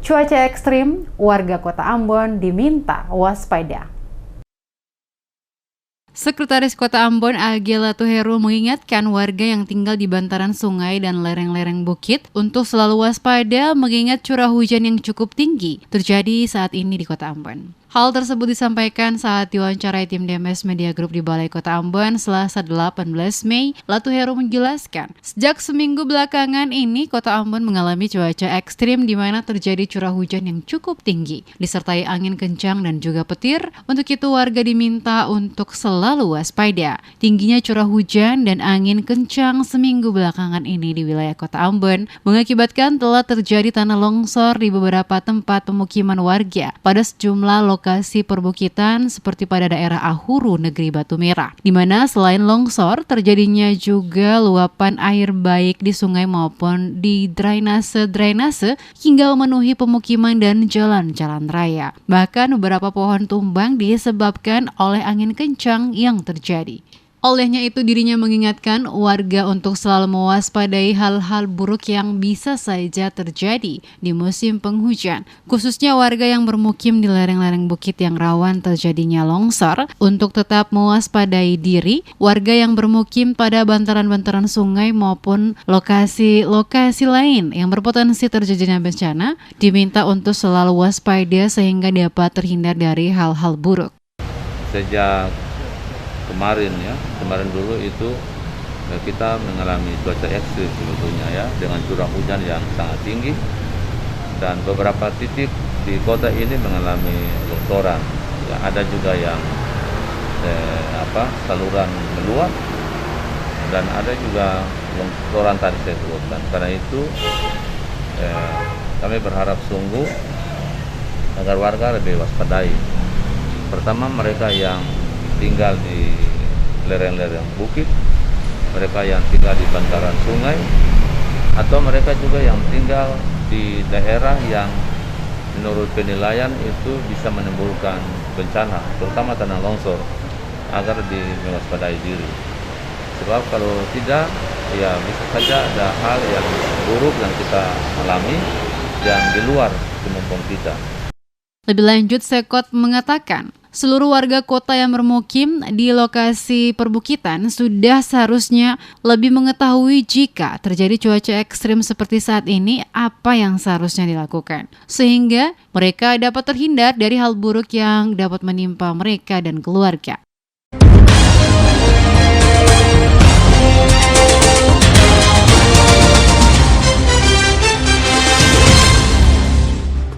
Cuaca ekstrim, warga Kota Ambon diminta waspada. Sekretaris Kota Ambon Agela Tuheru mengingatkan warga yang tinggal di bantaran sungai dan lereng-lereng bukit untuk selalu waspada mengingat curah hujan yang cukup tinggi terjadi saat ini di Kota Ambon. Hal tersebut disampaikan saat diwawancarai tim DMS Media Group di Balai Kota Ambon Selasa 18 Mei. Latuheru menjelaskan, sejak seminggu belakangan ini Kota Ambon mengalami cuaca ekstrim di mana terjadi curah hujan yang cukup tinggi, disertai angin kencang dan juga petir. Untuk itu warga diminta untuk selalu waspada. Tingginya curah hujan dan angin kencang seminggu belakangan ini di wilayah Kota Ambon mengakibatkan telah terjadi tanah longsor di beberapa tempat pemukiman warga pada sejumlah lokasi perbukitan seperti pada daerah Ahuru, Negeri Batu Merah, di mana selain longsor terjadinya juga luapan air baik di sungai maupun di drainase hingga memenuhi pemukiman dan jalan-jalan raya. Bahkan beberapa pohon tumbang disebabkan oleh angin kencang yang terjadi. Olehnya itu dirinya mengingatkan warga untuk selalu mewaspadai hal-hal buruk yang bisa saja terjadi di musim penghujan, khususnya warga yang bermukim di lereng-lereng bukit yang rawan terjadinya longsor. Untuk tetap mewaspadai diri, warga yang bermukim pada bantaran-bantaran sungai maupun lokasi-lokasi lain yang berpotensi terjadinya bencana diminta untuk selalu waspada sehingga dapat terhindar dari hal-hal buruk. Sejak kemarin dulu itu kita mengalami cuaca ekstrim sebetulnya ya, dengan curah hujan yang sangat tinggi dan beberapa titik di kota ini mengalami longsoran ya, ada juga yang saluran meluap dan ada juga longsoran tadi saya sebutkan. Karena itu kami berharap sungguh agar warga lebih waspadai. Pertama, mereka yang tinggal di lereng-lereng bukit, mereka yang tinggal di bantaran sungai, atau mereka juga yang tinggal di daerah yang menurut penilaian itu bisa menimbulkan bencana, terutama tanah longsor, agar diwaspadai diri. Sebab kalau tidak, ya bisa saja ada hal yang buruk yang kita alami yang di luar kemampuan kita. Lebih lanjut, Sekot mengatakan, seluruh warga kota yang bermukim di lokasi perbukitan sudah seharusnya lebih mengetahui jika terjadi cuaca ekstrim seperti saat ini apa yang seharusnya dilakukan, sehingga mereka dapat terhindar dari hal buruk yang dapat menimpa mereka dan keluarga.